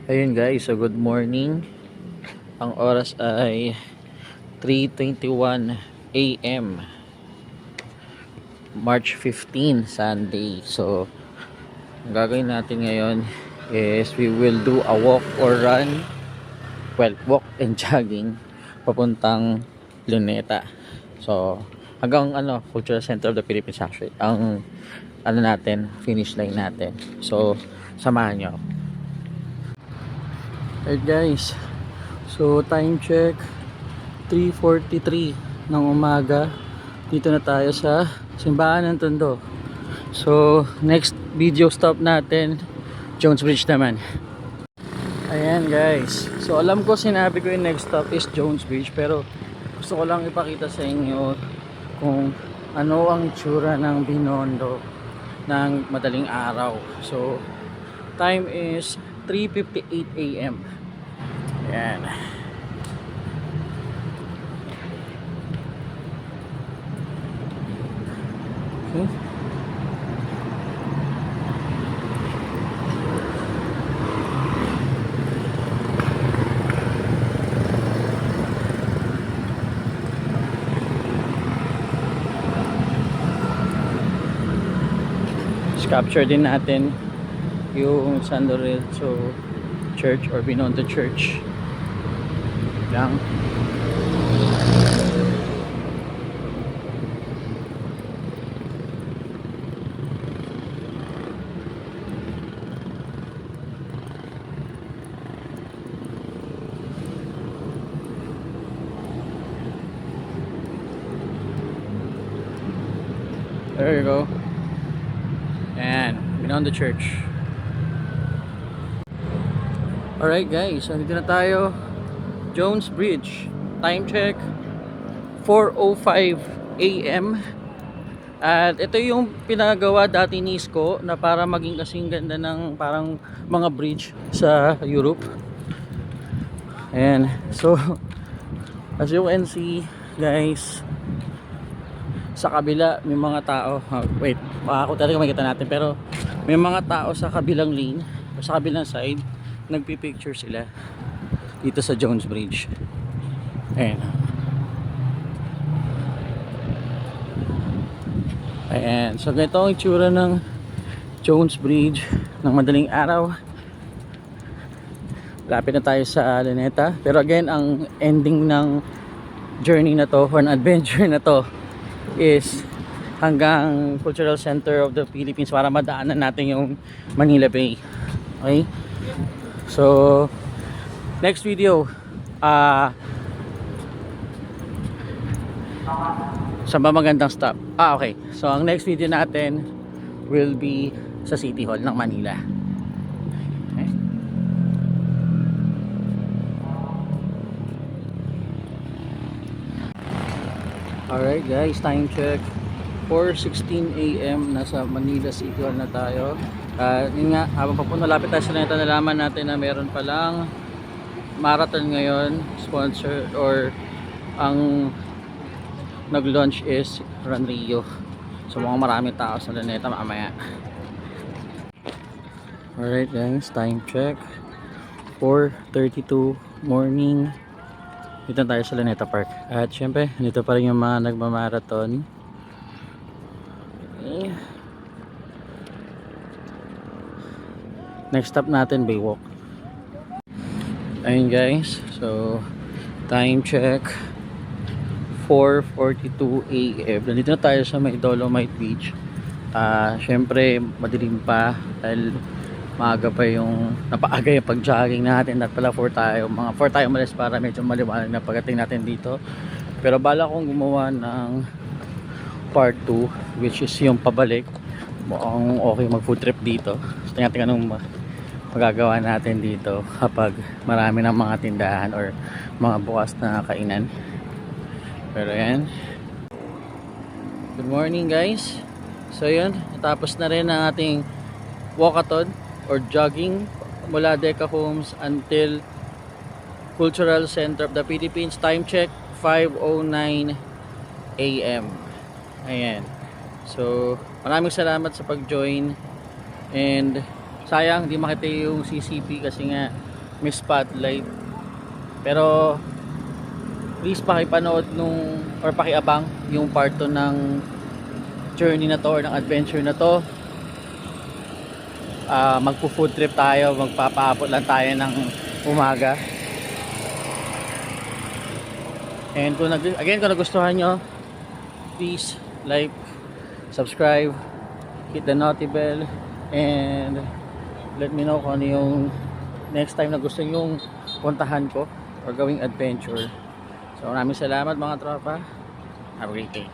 Ayun guys, so good morning. Ang oras ay 3:21 AM, March 15, Sunday. So, ang gagawin natin ngayon is we will do a walk or run. Well, walk and jogging papuntang Luneta. So, hanggang Cultural Center of the Philippines actually. Ang natin, finish line natin. So, samahan nyo. Alright guys, so time check 3:43 ng umaga. Dito na tayo sa Simbahan ng Tondo. So next video stop natin Jones Bridge naman. Ayan guys, so alam ko sinabi ko yung next stop is Jones Bridge, pero gusto ko lang ipakita sa inyo kung ano ang itsura ng Binondo ng madaling araw. So time is 3:58 AM. Ayan. Okay. Capture din natin yung San Lorenzo Church or Binondo Church lang. There you go. And Binondo Church. Alright guys, so dito na tayo. Jones Bridge. Time check 4:05 AM. At ito yung pinagawa dati ni Isko na para maging kasing ganda ng parang mga bridge sa Europe. And so as you can see guys, sa kabila may mga tao. Wait, ako talaga makikita natin, pero may mga tao sa kabilang lane o sa kabilang side, nagpipicture sila dito sa Jones Bridge. Ayan. Ayan. So ganito ang itsura ng Jones Bridge ng madaling araw. Lapit na tayo sa Luneta. Pero again, ang ending ng journey na to, or an adventure na to, is hanggang Cultural Center of the Philippines para madaanan natin yung Manila Bay. Okay? So next video, saan ba magandang stop? Okay. So ang next video natin will be sa City Hall ng Manila. Okay? Alright guys, time check 4:16 AM. Nasa Manila City Hall na tayo. Yun nga, habang papunta lapit tayo sa Luneta, nalaman natin na meron palang marathon ngayon, sponsor or ang nag-launch is Run Rio. So mukhang maraming tao sa Luneta mamaya. Alright guys, time check 4:32 morning. Dito tayo sa Luneta Park. At syempre, dito pa rin yung mga nagmamarathon. Okay. Next stop natin, Baywalk. Ayun guys, so time check 4:42 AM. Nandito na tayo sa may Dolomite Beach. Syempre, madilim pa dahil maaga pa yung napaaga yung pag-jogging natin. At pala 4 tayo malis para medyo maliwanag na pagdating natin dito. Pero bala kong gumawa ng part 2, which is yung pabalik. Mukhang okay mag food trip dito. So tingnan anong magagawa natin dito kapag marami ng mga tindahan or mga bukas na kainan. Pero yan, good morning guys. So yun, natapos na rin ang ating walkathon or jogging mula Deca Homes until Cultural Center of the Philippines. Time check 5:09 AM. Ayan. So maraming salamat sa pag-join, and sayang di makita yung CCP kasi nga may spotlight. Pero please pakipanood nung or pakiabang yung part 2 ng journey na to or ng adventure na to. Magpo food trip tayo, magpapaabot lang tayo ng umaga. And kung nagustuhan nyo, please like, subscribe, hit the noti bell, and let me know kung ano yung next time na gusto nyong puntahan ko or gawing adventure. So maraming salamat mga tropa. Have a great day.